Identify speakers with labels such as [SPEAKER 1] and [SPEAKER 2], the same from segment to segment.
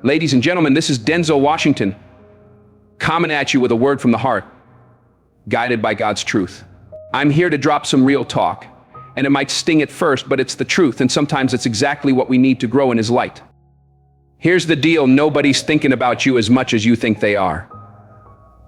[SPEAKER 1] Ladies and gentlemen, this is Denzel Washington, coming at you with a word from the heart, guided by God's truth. I'm here to drop some real talk, and it might sting at first, but it's the truth, and sometimes it's exactly what we need to grow in His light. Here's the deal: nobody's thinking about you as much as you think they are.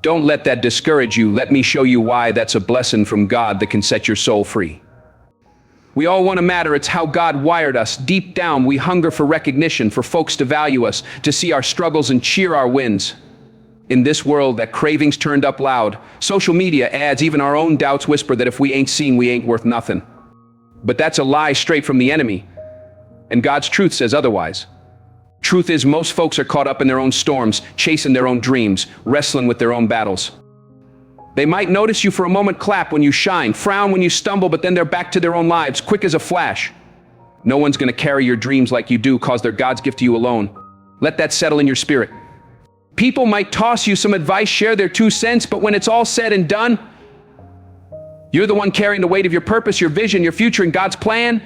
[SPEAKER 1] Don't let that discourage you. Let me show you why that's a blessing from God that can set your soul free. We all want to matter. It's how God wired us. Deep down, we hunger for recognition, for folks to value us, to see our struggles and cheer our wins. In this world, that craving's turned up loud. Social media ads, even our own doubts whisper that if we ain't seen, we ain't worth nothing. But that's a lie straight from the enemy. And God's truth says otherwise. Truth is, most folks are caught up in their own storms, chasing their own dreams, wrestling with their own battles. They might notice you for a moment, clap when you shine, frown when you stumble, but then they're back to their own lives, quick as a flash. No one's going to carry your dreams like you do, cause they're God's gift to you alone. Let that settle in your spirit. People might toss you some advice, share their 2 cents, but when it's all said and done, you're the one carrying the weight of your purpose, your vision, your future, and God's plan.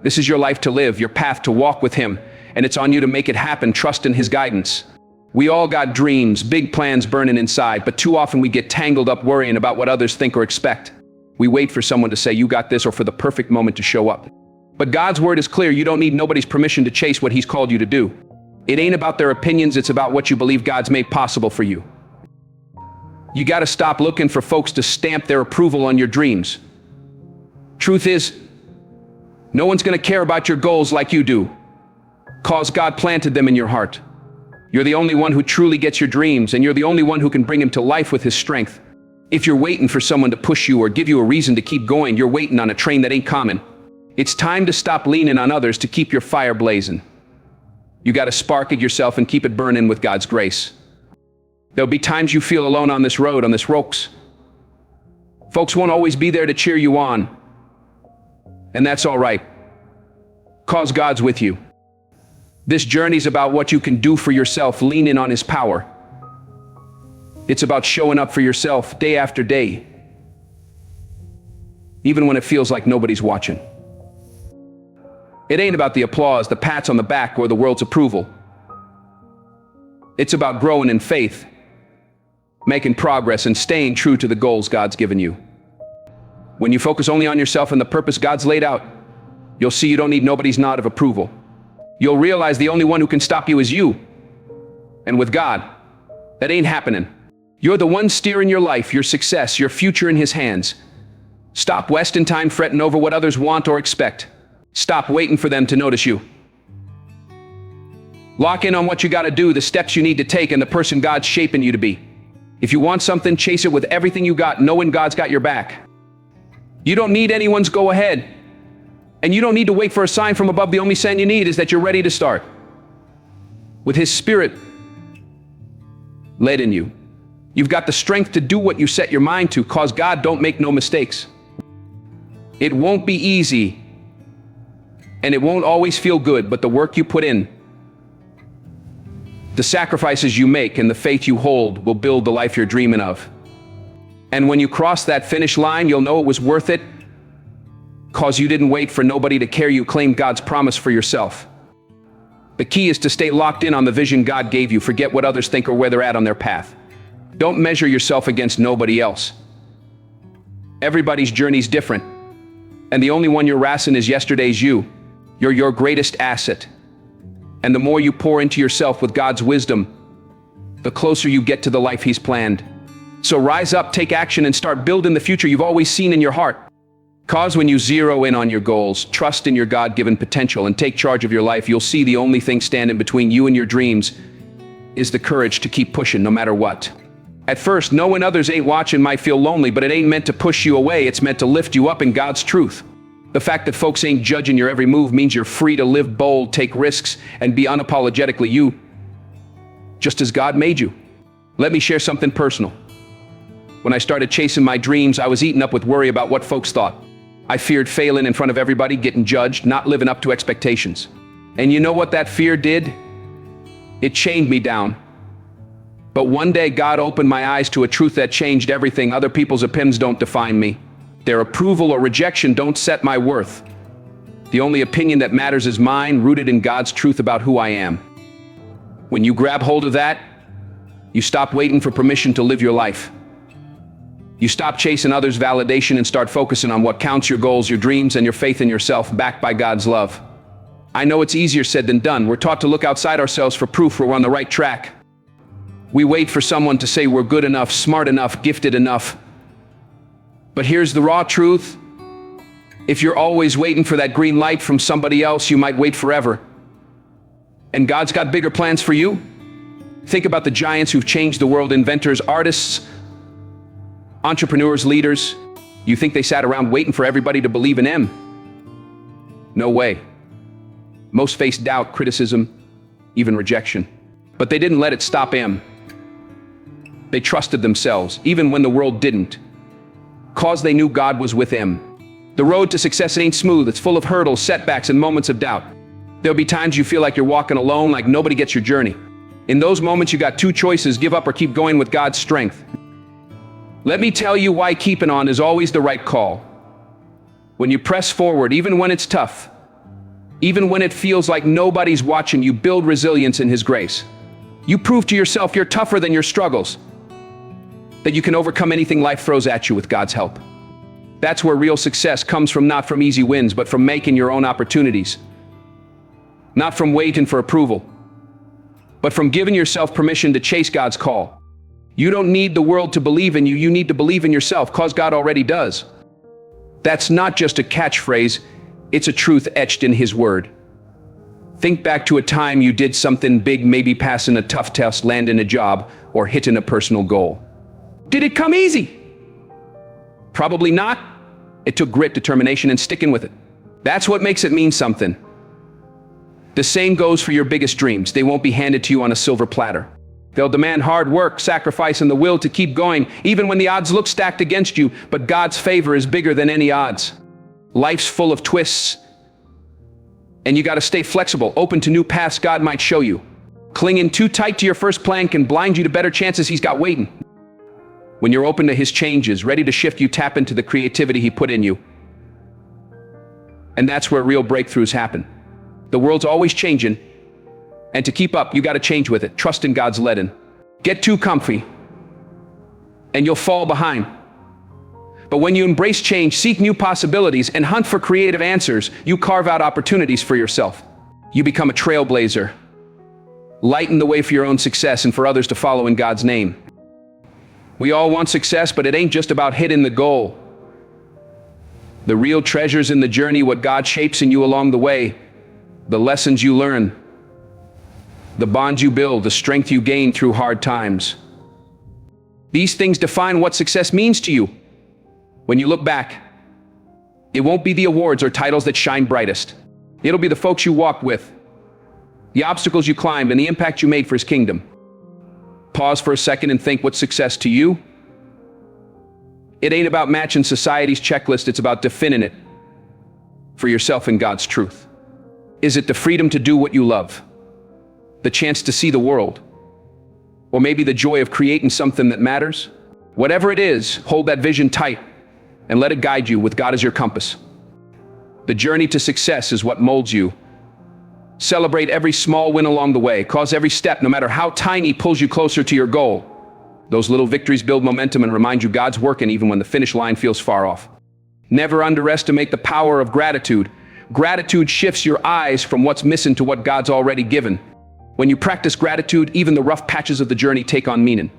[SPEAKER 1] This is your life to live, your path to walk with Him, and it's on you to make it happen. Trust in His guidance. We all got dreams, big plans burning inside, but too often we get tangled up worrying about what others think or expect. We wait for someone to say, "You got this," or for the perfect moment to show up. But God's word is clear. You don't need nobody's permission to chase what He's called you to do. It ain't about their opinions, it's about what you believe God's made possible for you. You got to stop looking for folks to stamp their approval on your dreams. Truth is, no one's going to care about your goals like you do, cause God planted them in your heart. You're the only one who truly gets your dreams, and you're the only one who can bring them to life with His strength. If you're waiting for someone to push you or give you a reason to keep going, you're waiting on a train that ain't coming. It's time to stop leaning on others to keep your fire blazing. You got to spark it yourself and keep it burning with God's grace. There'll be times you feel alone on this road, on this ropes. Folks won't always be there to cheer you on. And that's all right, cause God's with you. This journey's about what you can do for yourself. Lean in on His power. It's about showing up for yourself day after day, even when it feels like nobody's watching. It ain't about the applause, the pats on the back, or the world's approval. It's about growing in faith, making progress, and staying true to the goals God's given you. When you focus only on yourself and the purpose God's laid out, you'll see you don't need nobody's nod of approval. You'll realize the only one who can stop you is you. And with God, that ain't happening. You're the one steering your life, your success, your future in His hands. Stop wasting time fretting over what others want or expect. Stop waiting for them to notice you. Lock in on what you got to do, the steps you need to take, and the person God's shaping you to be. If you want something, chase it with everything you got, knowing God's got your back. You don't need anyone's go ahead. And you don't need to wait for a sign from above. The only sign you need is that you're ready to start. With His Spirit led in you, you've got the strength to do what you set your mind to, cause God don't make no mistakes. It won't be easy, and it won't always feel good, but the work you put in, the sacrifices you make, and the faith you hold will build the life you're dreaming of. And when you cross that finish line, you'll know it was worth it, cause you didn't wait for nobody to carry you. Claim God's promise for yourself. The key is to stay locked in on the vision God gave you. Forget what others think or where they're at on their path. Don't measure yourself against nobody else. Everybody's journey's different, and the only one you're wrestling is yesterday's you. You're your greatest asset. And the more you pour into yourself with God's wisdom, the closer you get to the life He's planned. So rise up, take action, and start building the future you've always seen in your heart. Cause when you zero in on your goals, trust in your God-given potential, and take charge of your life, you'll see the only thing standing between you and your dreams is the courage to keep pushing no matter what. At first, knowing others ain't watching might feel lonely, but it ain't meant to push you away. It's meant to lift you up in God's truth. The fact that folks ain't judging your every move means you're free to live bold, take risks, and be unapologetically you, just as God made you. Let me share something personal. When I started chasing my dreams, I was eaten up with worry about what folks thought. I feared failing in front of everybody, getting judged, not living up to expectations. And you know what that fear did? It chained me down. But one day God opened my eyes to a truth that changed everything. Other people's opinions don't define me. Their approval or rejection don't set my worth. The only opinion that matters is mine, rooted in God's truth about who I am. When you grab hold of that, you stop waiting for permission to live your life. You stop chasing others' validation and start focusing on what counts: your goals, your dreams, and your faith in yourself, backed by God's love. I know it's easier said than done. We're taught to look outside ourselves for proof we're on the right track. We wait for someone to say we're good enough, smart enough, gifted enough. But here's the raw truth. If you're always waiting for that green light from somebody else, you might wait forever. And God's got bigger plans for you. Think about the giants who've changed the world: inventors, artists, entrepreneurs, leaders. You think they sat around waiting for everybody to believe in them? No way. Most faced doubt, criticism, even rejection. But they didn't let it stop them. They trusted themselves, even when the world didn't, 'cause they knew God was with them. The road to success ain't smooth. It's full of hurdles, setbacks, and moments of doubt. There'll be times you feel like you're walking alone, like nobody gets your journey. In those moments, you got two choices: give up or keep going with God's strength. Let me tell you why keeping on is always the right call. When you press forward, even when it's tough, even when it feels like nobody's watching, you build resilience in His grace. You prove to yourself you're tougher than your struggles, that you can overcome anything life throws at you with God's help. That's where real success comes from, not from easy wins, but from making your own opportunities. Not from waiting for approval, but from giving yourself permission to chase God's call. You don't need the world to believe in you. You need to believe in yourself, 'cause God already does. That's not just a catchphrase. It's a truth etched in His word. Think back to a time you did something big, maybe passing a tough test, landing a job, or hitting a personal goal. Did it come easy? Probably not. It took grit, determination, and sticking with it. That's what makes it mean something. The same goes for your biggest dreams. They won't be handed to you on a silver platter. They'll demand hard work, sacrifice, and the will to keep going, even when the odds look stacked against you. But God's favor is bigger than any odds. Life's full of twists, and you got to stay flexible, open to new paths God might show you. Clinging too tight to your first plan can blind you to better chances He's got waiting. When you're open to His changes, ready to shift, you tap into the creativity He put in you. And that's where real breakthroughs happen. The world's always changing, and to keep up, you got to change with it. Trust in God's leading. Get too comfy, and you'll fall behind. But when you embrace change, seek new possibilities, and hunt for creative answers, you carve out opportunities for yourself. You become a trailblazer. Lighten the way for your own success and for others to follow in God's name. We all want success, but it ain't just about hitting the goal. The real treasure's in the journey, what God shapes in you along the way, the lessons you learn, the bonds you build, the strength you gain through hard times. These things define what success means to you. When you look back, it won't be the awards or titles that shine brightest. It'll be the folks you walked with, the obstacles you climbed, and the impact you made for His kingdom. Pause for a second and think, what's success to you? It ain't about matching society's checklist. It's about defining it for yourself in God's truth. Is it the freedom to do what you love? The chance to see the world? Or maybe the joy of creating something that matters? Whatever it is, hold that vision tight and let it guide you with God as your compass. The journey to success is what molds you. Celebrate every small win along the way, cause every step, no matter how tiny, pulls you closer to your goal. Those little victories build momentum and remind you God's working even when the finish line feels far off. Never underestimate the power of gratitude. Gratitude shifts your eyes from what's missing to what God's already given. When you practice gratitude, even the rough patches of the journey take on meaning.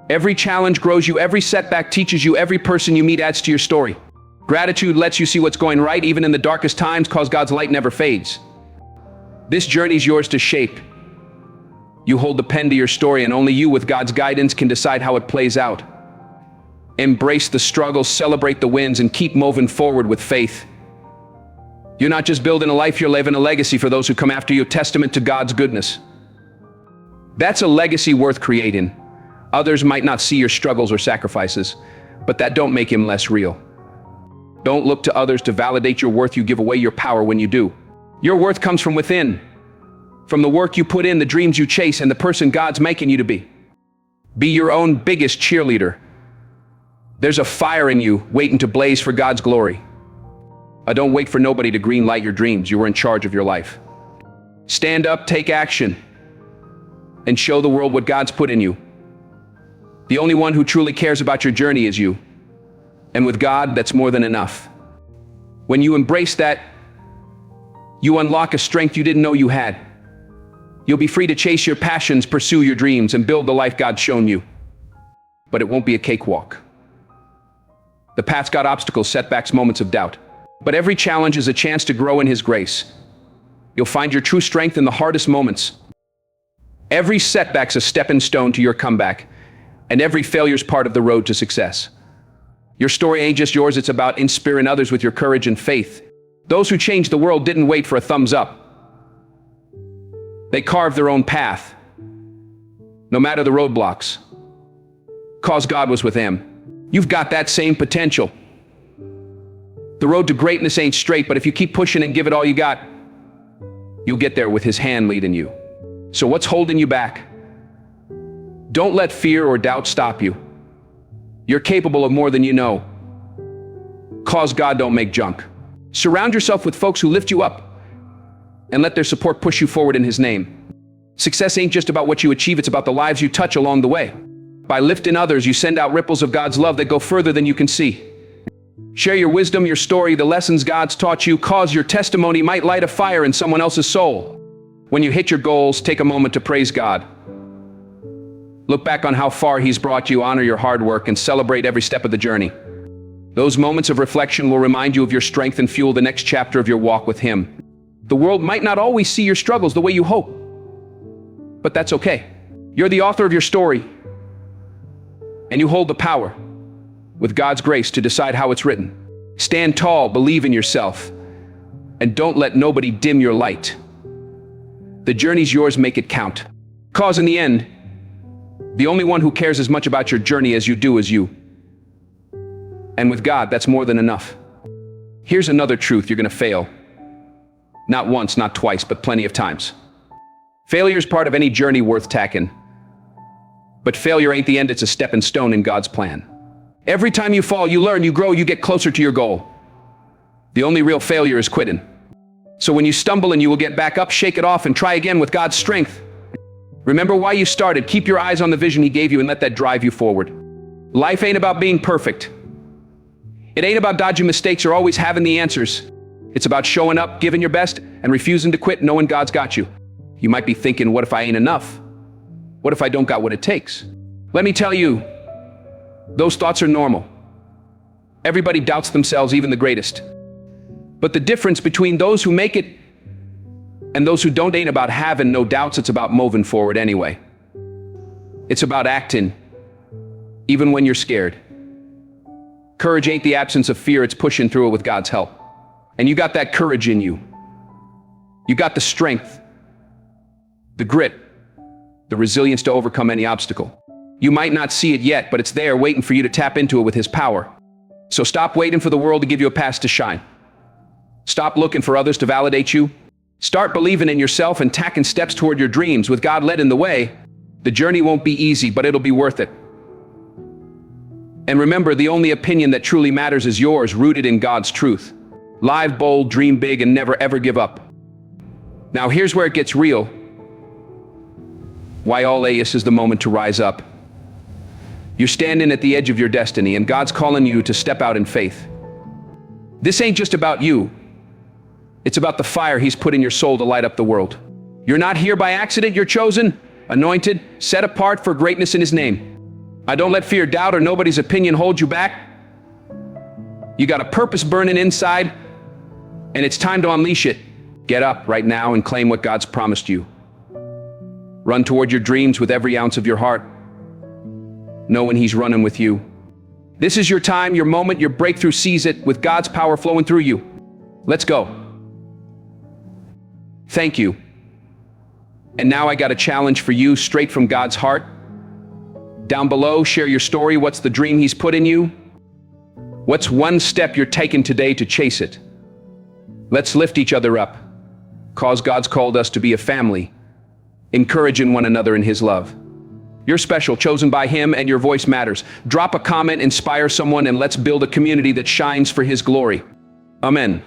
[SPEAKER 1] Every challenge grows you, every setback teaches you, every person you meet adds to your story. Gratitude lets you see what's going right even in the darkest times, cause God's light never fades. This journey's yours to shape. You hold the pen to your story, and only you, with God's guidance, can decide how it plays out. Embrace the struggles, celebrate the wins, and keep moving forward with faith. You're not just building a life, you're leaving a legacy for those who come after you, a testament to God's goodness. That's a legacy worth creating. Others might not see your struggles or sacrifices, but that don't make Him less real. Don't look to others to validate your worth. You give away your power when you do. Your worth comes from within, from the work you put in, the dreams you chase, and the person God's making you to be. Be your own biggest cheerleader. There's a fire in you waiting to blaze for God's glory. Don't wait for nobody to green light your dreams. You are in charge of your life. Stand up, take action. and show the world what God's put in you. The only one who truly cares about your journey is you. And with God, that's more than enough. When you embrace that, you unlock a strength you didn't know you had. You'll be free to chase your passions, pursue your dreams, and build the life God's shown you. But it won't be a cakewalk. The path's got obstacles, setbacks, moments of doubt. But every challenge is a chance to grow in His grace. You'll find your true strength in the hardest moments. Every setback's a stepping stone to your comeback, and every failure's part of the road to success. Your story ain't just yours, it's about inspiring others with your courage and faith. Those who changed the world didn't wait for a thumbs up. They carved their own path, no matter the roadblocks, 'cause God was with them. You've got that same potential. The road to greatness ain't straight, but if you keep pushing and give it all you got, you'll get there with His hand leading you. So what's holding you back? Don't let fear or doubt stop you. You're capable of more than you know. 'Cause God don't make junk. Surround yourself with folks who lift you up and let their support push you forward in His name. Success ain't just about what you achieve, it's about the lives you touch along the way. By lifting others, you send out ripples of God's love that go further than you can see. Share your wisdom, your story, the lessons God's taught you, 'cause your testimony might light a fire in someone else's soul. When you hit your goals, take a moment to praise God. Look back on how far He's brought you, honor your hard work, and celebrate every step of the journey. Those moments of reflection will remind you of your strength and fuel the next chapter of your walk with Him. The world might not always see your struggles the way you hope, but that's okay. You're the author of your story, and you hold the power, with God's grace, to decide how it's written. Stand tall, believe in yourself, and don't let nobody dim your light. The journey's yours, make it count. 'Cause in the end, the only one who cares as much about your journey as you do is you. And with God, that's more than enough. Here's another truth: you're gonna fail. Not once, not twice, but plenty of times. Failure's part of any journey worth tackling. But failure ain't the end, it's a stepping stone in God's plan. Every time you fall, you learn, you grow, you get closer to your goal. The only real failure is quitting. So when you stumble, and you will get back up, shake it off and try again with God's strength. Remember why you started, keep your eyes on the vision He gave you, and let that drive you forward. Life ain't about being perfect. It ain't about dodging mistakes or always having the answers. It's about showing up, giving your best, and refusing to quit, knowing God's got you. You might be thinking, what if I ain't enough? What if I don't got what it takes? Let me tell you, those thoughts are normal. Everybody doubts themselves, even the greatest. But the difference between those who make it and those who don't ain't about having no doubts, it's about moving forward anyway. It's about acting, even when you're scared. Courage ain't the absence of fear, it's pushing through it with God's help. And you got that courage in you. You got the strength, the grit, the resilience to overcome any obstacle. You might not see it yet, but it's there waiting for you to tap into it with His power. So stop waiting for the world to give you a pass to shine. Stop looking for others to validate you. Start believing in yourself and taking steps toward your dreams. With God led in the way, the journey won't be easy, but it'll be worth it. And remember, the only opinion that truly matters is yours, rooted in God's truth. Live bold, dream big, and never ever give up. Now here's where it gets real. Why all AS is the moment to rise up. You're standing at the edge of your destiny, and God's calling you to step out in faith. This ain't just about you. It's about the fire He's put in your soul to light up the world. You're not here by accident, you're chosen, anointed, set apart for greatness in His name. I don't let fear, doubt, or nobody's opinion hold you back. You got a purpose burning inside, and it's time to unleash it. Get up right now and claim what God's promised you. Run toward your dreams with every ounce of your heart, knowing He's running with you. This is your time, your moment, your breakthrough. Seize it with God's power flowing through you. Let's go. Thank you. And now I got a challenge for you, straight from God's heart. Down below, share your story. What's the dream He's put in you? What's one step you're taking today to chase it? Let's lift each other up, 'cause God's called us to be a family, encouraging one another in His love. You're special, chosen by Him, and your voice matters. Drop a comment, inspire someone, and let's build a community that shines for His glory. Amen.